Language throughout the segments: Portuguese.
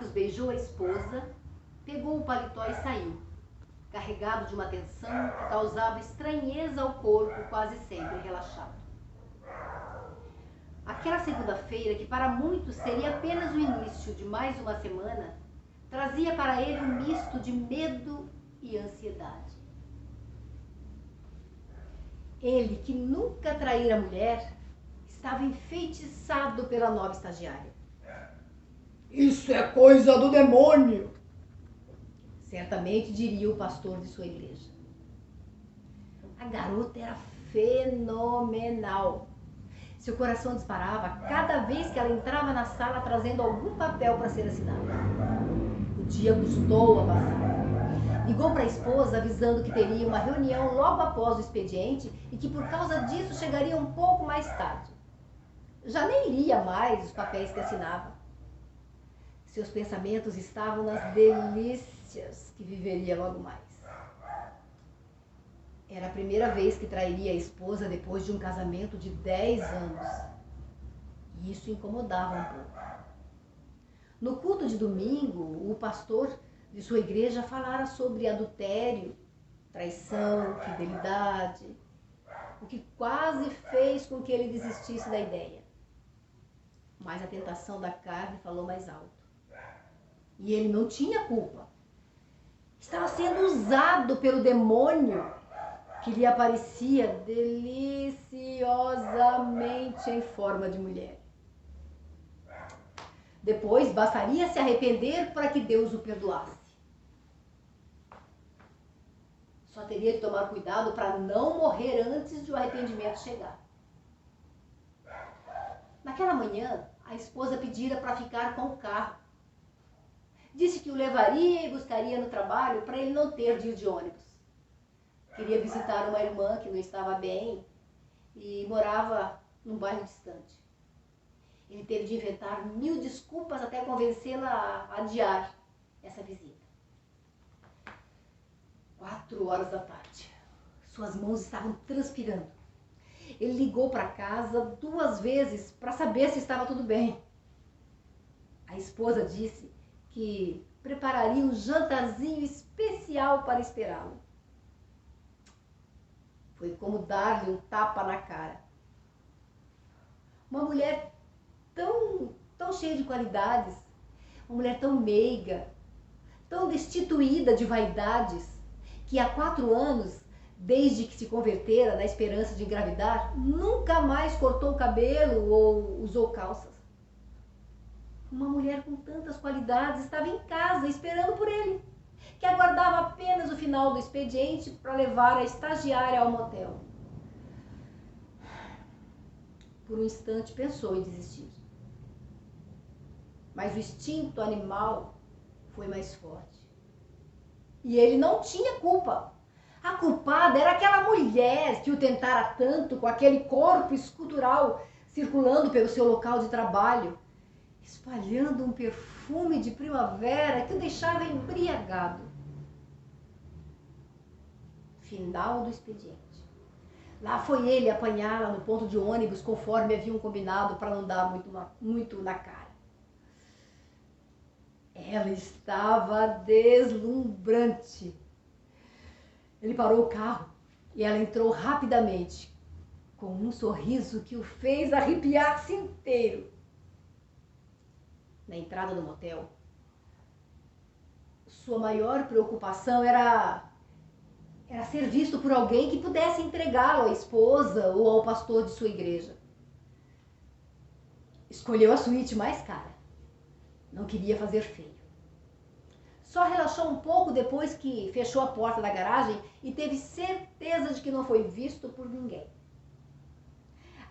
Marcos beijou a esposa, pegou o paletó e saiu, carregado de uma tensão que causava estranheza ao corpo quase sempre relaxado. Aquela segunda-feira, que para muitos seria apenas o início de mais uma semana, trazia para ele um misto de medo e ansiedade. Ele, que nunca traíra mulher, estava enfeitiçado pela nova estagiária. Isso é coisa do demônio, certamente diria o pastor de sua igreja. A garota era fenomenal. Seu coração disparava cada vez que ela entrava na sala trazendo algum papel para ser assinado. O dia custou a passar. Ligou para a esposa avisando que teria uma reunião logo após o expediente e que por causa disso chegaria um pouco mais tarde. Já nem lia mais os papéis que assinava. Seus pensamentos estavam nas delícias que viveria logo mais. Era a primeira vez que trairia a esposa depois de um casamento de 10 anos. E isso incomodava um pouco. No culto de domingo, o pastor de sua igreja falara sobre adultério, traição, fidelidade, o que quase fez com que ele desistisse da ideia. Mas a tentação da carne falou mais alto. E ele não tinha culpa. Estava sendo usado pelo demônio que lhe aparecia deliciosamente em forma de mulher. Depois, bastaria se arrepender para que Deus o perdoasse. Só teria de tomar cuidado para não morrer antes de o arrependimento chegar. Naquela manhã, a esposa pedira para ficar com o carro. Disse que o levaria e buscaria no trabalho para ele não ter de ir de ônibus. Queria visitar uma irmã que não estava bem e morava num bairro distante. Ele teve de inventar 1000 desculpas até convencê-la a adiar essa visita. 4h. Suas mãos estavam transpirando. Ele ligou para casa 2 vezes para saber se estava tudo bem. A esposa disse que prepararia um jantarzinho especial para esperá-lo. Foi como dar-lhe um tapa na cara. Uma mulher tão cheia de qualidades, uma mulher tão meiga, tão destituída de vaidades, que há 4 anos, desde que se convertera na esperança de engravidar, nunca mais cortou o cabelo ou usou calças. Uma mulher com tantas qualidades estava em casa esperando por ele, que aguardava apenas o final do expediente para levar a estagiária ao motel. Por um instante pensou em desistir. Mas o instinto animal foi mais forte. E ele não tinha culpa. A culpada era aquela mulher que o tentara tanto, com aquele corpo escultural circulando pelo seu local de trabalho, espalhando um perfume de primavera que o deixava embriagado. Final do expediente. Lá foi ele apanhá-la no ponto de ônibus, conforme haviam combinado, para não dar muito na cara. Ela estava deslumbrante. Ele parou o carro e ela entrou rapidamente, com um sorriso que o fez arrepiar-se inteiro. Na entrada do motel, sua maior preocupação era ser visto por alguém que pudesse entregá-lo à esposa ou ao pastor de sua igreja. Escolheu a suíte mais cara. Não queria fazer feio. Só relaxou um pouco depois que fechou a porta da garagem e teve certeza de que não foi visto por ninguém.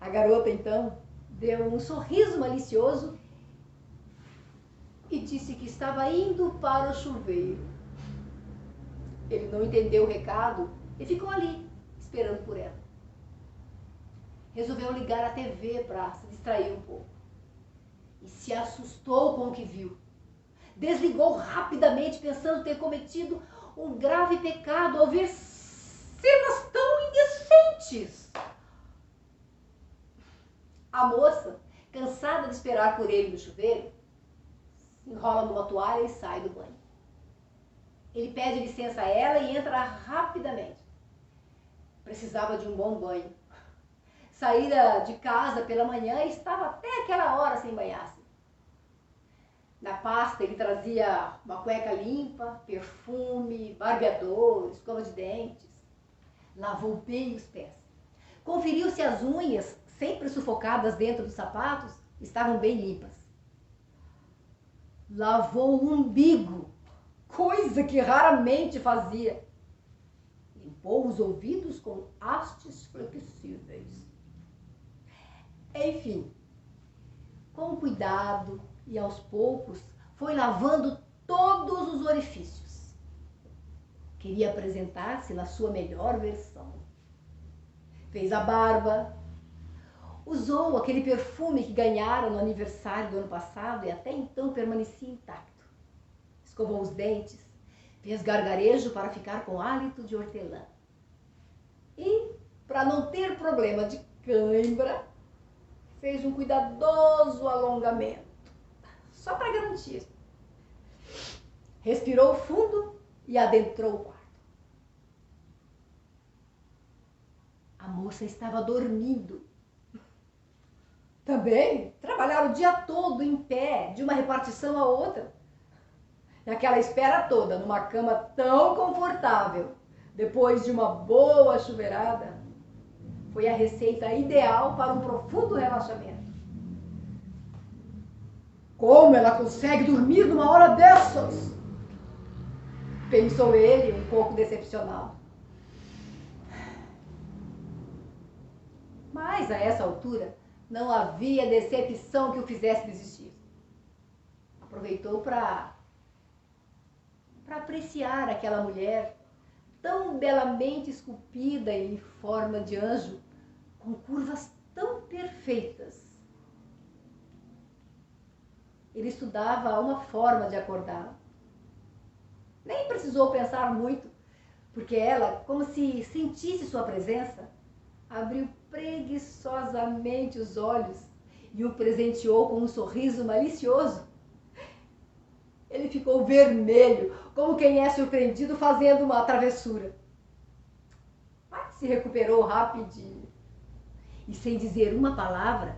A garota, então, deu um sorriso malicioso e disse que estava indo para o chuveiro. Ele não entendeu o recado e ficou ali, esperando por ela. Resolveu ligar a TV para se distrair um pouco. E se assustou com o que viu. Desligou rapidamente, pensando ter cometido um grave pecado ao ver cenas tão indecentes. A moça, cansada de esperar por ele no chuveiro, se enrola numa toalha e sai do banho. Ele pede licença a ela e entra rapidamente. Precisava de um bom banho. Saíra de casa pela manhã e estava até aquela hora sem banhar-se. Na pasta ele trazia uma cueca limpa, perfume, barbeador, escova de dentes. Lavou bem os pés. Conferiu se as unhas, sempre sufocadas dentro dos sapatos, estavam bem limpas. Lavou o umbigo, coisa que raramente fazia. Limpou os ouvidos com hastes flexíveis. Enfim, com cuidado e aos poucos foi lavando todos os orifícios. Queria apresentar-se na sua melhor versão. Fez a barba, usou aquele perfume que ganhara no aniversário do ano passado e até então permanecia intacto. Escovou os dentes, fez gargarejo para ficar com hálito de hortelã. E, para não ter problema de cãibra, fez um cuidadoso alongamento, só para garantir. Respirou fundo e adentrou o quarto. A moça estava dormindo. Também trabalharam o dia todo em pé, de uma repartição a outra. E aquela espera toda numa cama tão confortável, depois de uma boa chuveirada, foi a receita ideal para um profundo relaxamento. Como ela consegue dormir numa hora dessas? Pensou ele, um pouco decepcionado. Mas, a essa altura, não havia decepção que o fizesse desistir. Aproveitou para apreciar aquela mulher tão belamente esculpida em forma de anjo, com curvas tão perfeitas. Ele estudava uma forma de acordá-la. Nem precisou pensar muito, porque ela, como se sentisse sua presença, abriu preguiçosamente os olhos e o presenteou com um sorriso malicioso. Ele ficou vermelho, como quem é surpreendido fazendo uma travessura. Mas se recuperou rapidinho. E sem dizer uma palavra,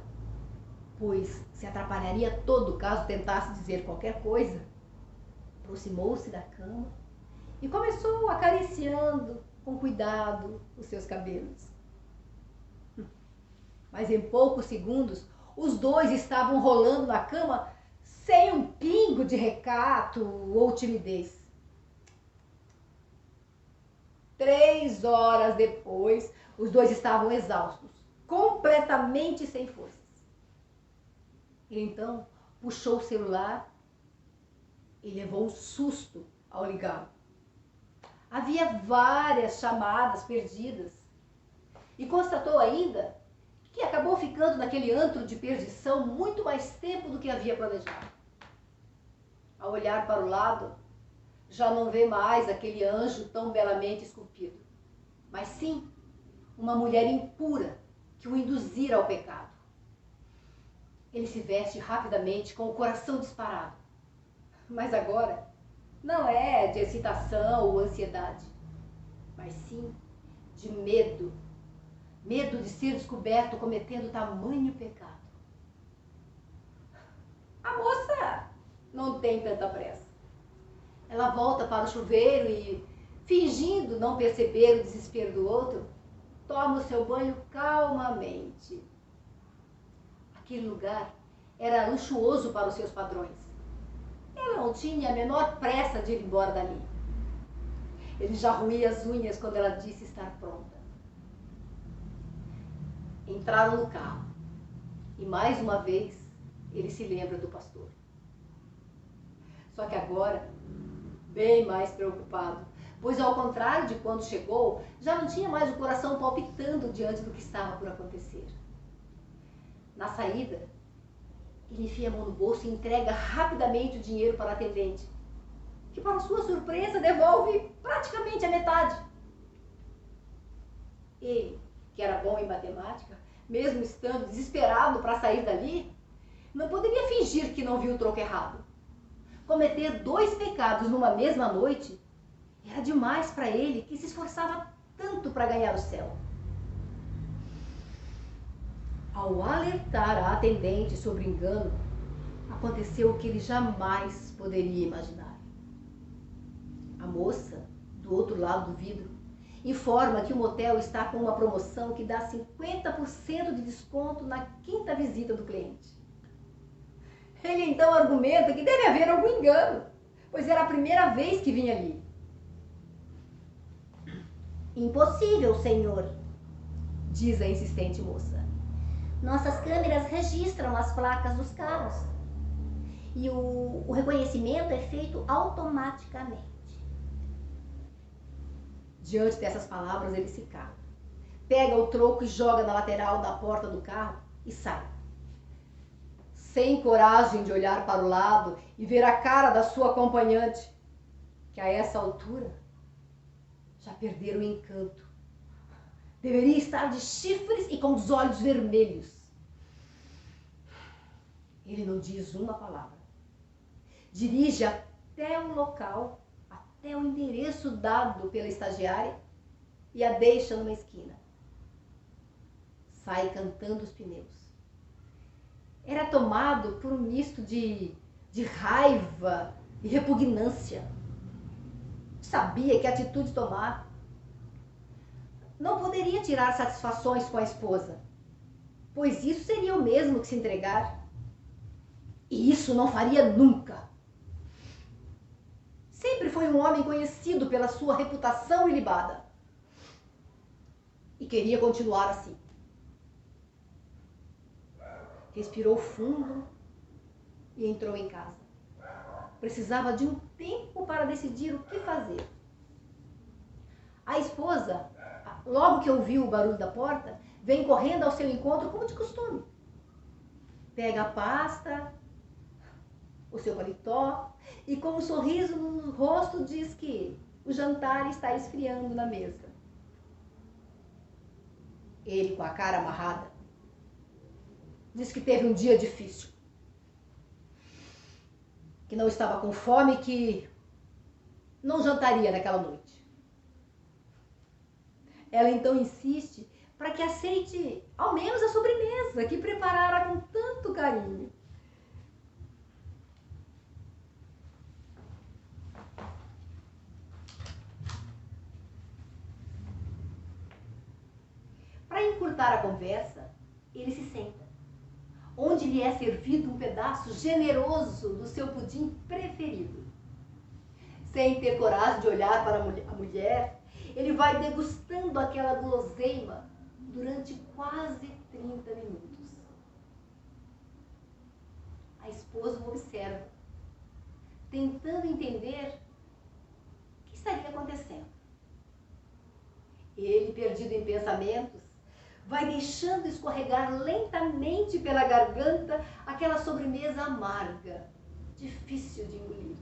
pois se atrapalharia todo caso tentasse dizer qualquer coisa, aproximou-se da cama e começou acariciando com cuidado os seus cabelos. Mas em poucos segundos, os dois estavam rolando na cama sem um pingo de recato ou timidez. 3 horas depois, os dois estavam exaustos, completamente sem forças. Ele então puxou o celular e levou um susto ao ligá-lo. Havia várias chamadas perdidas e constatou ainda que acabou ficando naquele antro de perdição muito mais tempo do que havia planejado. Ao olhar para o lado, já não vê mais aquele anjo tão belamente esculpido, mas sim uma mulher impura que o induzira ao pecado. Ele se veste rapidamente com o coração disparado, mas agora não é de excitação ou ansiedade, mas sim de medo. Medo de ser descoberto cometendo tamanho pecado. A moça não tem tanta pressa. Ela volta para o chuveiro e, fingindo não perceber o desespero do outro, toma o seu banho calmamente. Aquele lugar era luxuoso para os seus padrões. Ela não tinha a menor pressa de ir embora dali. Ele já roía as unhas quando ela disse estar pronta. Entraram no carro e mais uma vez ele se lembra do pastor. Só que agora, bem mais preocupado, pois ao contrário de quando chegou, já não tinha mais o coração palpitando diante do que estava por acontecer. Na saída, ele enfia a mão no bolso e entrega rapidamente o dinheiro para a atendente, que para sua surpresa devolve praticamente a metade. Ele, que era bom em matemática, mesmo estando desesperado para sair dali, não poderia fingir que não viu o troco errado. Cometer 2 pecados numa mesma noite era demais para ele, que se esforçava tanto para ganhar o céu. Ao alertar a atendente sobre o engano, aconteceu o que ele jamais poderia imaginar. A moça, do outro lado do vidro, informa que o motel está com uma promoção que dá 50% de desconto na 5ª visita do cliente. Ele então argumenta que deve haver algum engano, pois era a primeira vez que vinha ali. Impossível, senhor, diz a insistente moça. Nossas câmeras registram as placas dos carros e o reconhecimento é feito automaticamente. Diante dessas palavras, ele se cala. Pega o troco e joga na lateral da porta do carro e sai. Sem coragem de olhar para o lado e ver a cara da sua acompanhante, que a essa altura já perderam o encanto. Deveria estar de chifres e com os olhos vermelhos. Ele não diz uma palavra. Dirige até o local, até o endereço dado pela estagiária e a deixa numa esquina. Sai cantando os pneus. Era tomado por um misto de raiva e repugnância. Sabia que atitude tomar. Não poderia tirar satisfações com a esposa, pois isso seria o mesmo que se entregar. E isso não faria nunca. Sempre foi um homem conhecido pela sua reputação ilibada. E queria continuar assim. Respirou fundo e entrou em casa. Precisava de um tempo para decidir o que fazer. A esposa, logo que ouviu o barulho da porta, vem correndo ao seu encontro como de costume. Pega a pasta, o seu paletó e com um sorriso no rosto diz que o jantar está esfriando na mesa. Ele, com a cara amarrada, diz que teve um dia difícil, que não estava com fome e que não jantaria naquela noite. Ela então insiste para que aceite ao menos a sobremesa que preparara com tanto carinho. Para encurtar a conversa, ele se senta, onde lhe é servido um pedaço generoso do seu pudim preferido. Sem ter coragem de olhar para a mulher, ele vai degustando aquela guloseima durante quase 30 minutos. A esposa o observa, tentando entender o que estaria acontecendo. Ele, perdido em pensamentos, vai deixando escorregar lentamente pela garganta aquela sobremesa amarga, difícil de engolir.